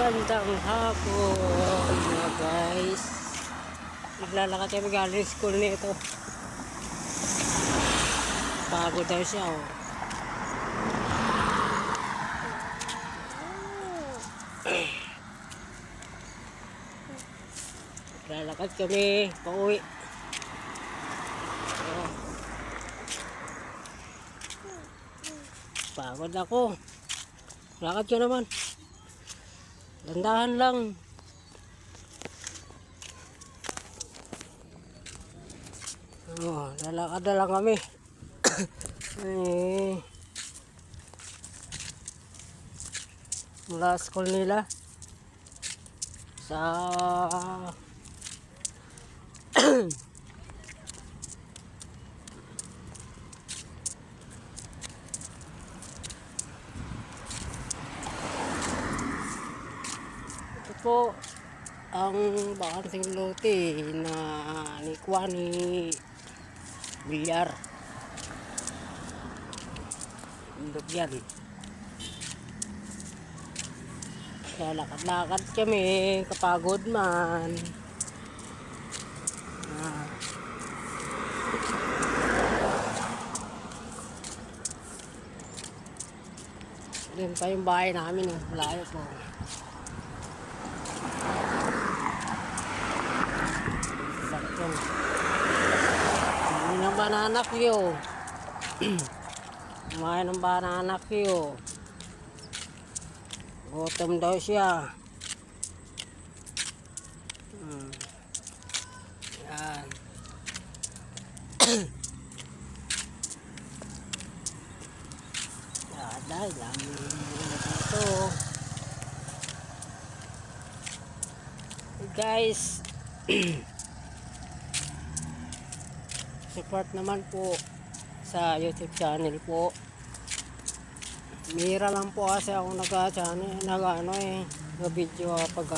Magandang hapon mga guys. Naglalakad kami galing school nito. Pagod daw siya oh. Naglalakad kami pauwi. Oh. Pagod ako. Lakad ko naman. Dandahan lang. Oh, lalakad na lang kami. Mula school nila sa ito po ang bakanteng lote na nikuha ni Bilyar. Indog yan. Lalakad-lakad kami, kapagod man. Doon pa yung bahay namin, malayo po. Sakyan. Hindi ng banana Q. Kumain ng banana Q. Gutom daw siya. Yan. Dahil dami ito. Guys, support naman po sa YouTube channel po. Mira lang po kasi ako nag-video pag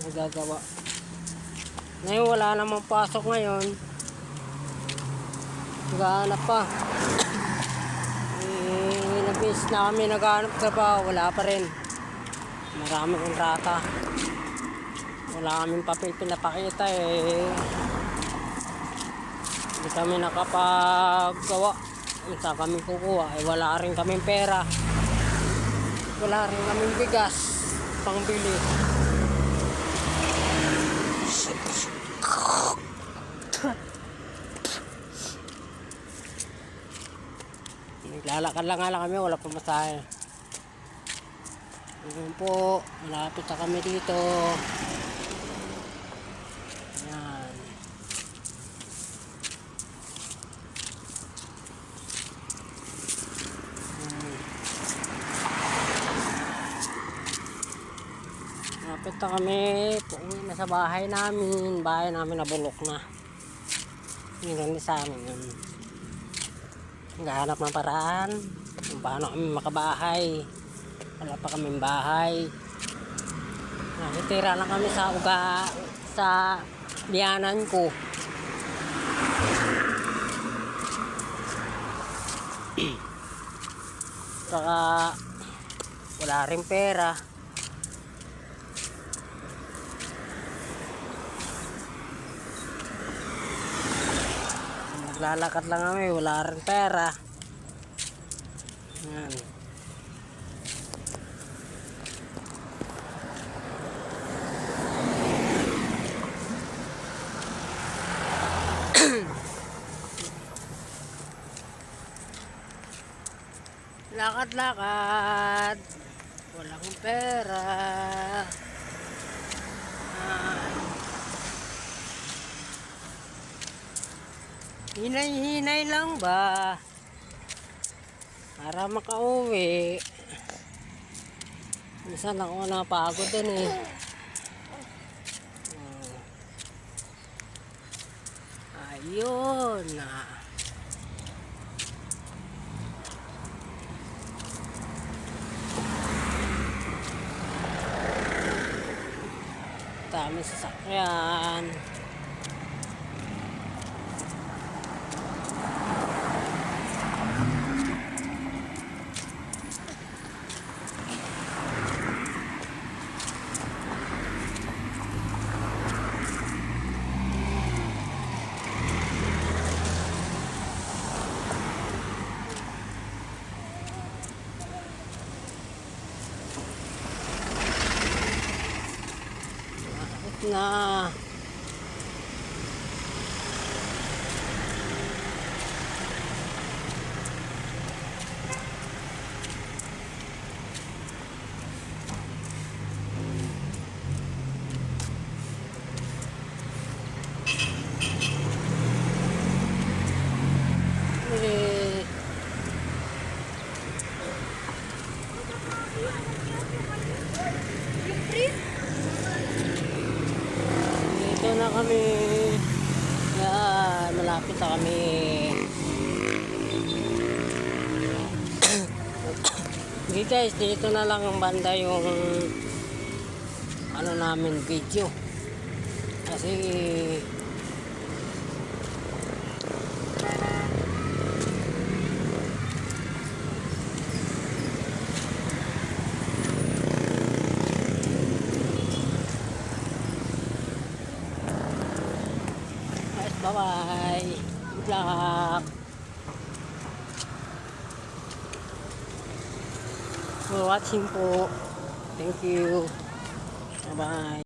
nagagawa. Ngayon wala namang pasok ngayon. Naghahanap pa. Nabis na kami naghahanap trabaho, wala pa rin. Marami kontrata. Wala kaming papel pinapakita Hindi kami nakapagawa. Saan kami kukuha? Wala rin kaming pera. Wala rin kaming bigas pangbili. Naglalakad lang nga kami, wala pa masahe. Ngayon po, malapit na kami dito. Ayan. Malapit na kami. Puuwi na sa bahay namin. Bahay namin nabulok na. Hindi sa amin yun. Naghahanap ng paraan kung paano kami makabahay. Wala pa kaming bahay. Nakitira lang kami sa biyanan ko. Saka wala rin pera. Naglalakad lang kami, wala rin pera. Yan. Lakad-lakad. Walang pera. Hinay-hinay lang ba? Para makauwi. Minsan ako napagod din Ayun na. Dami sasakyan. na. Eh, dito na kami. Yan, malapit na kami. Okay guys, dito na lang ang banda yung ano namin video. Kasi bye-bye. Good luck. For watching po. Thank you. Bye-bye.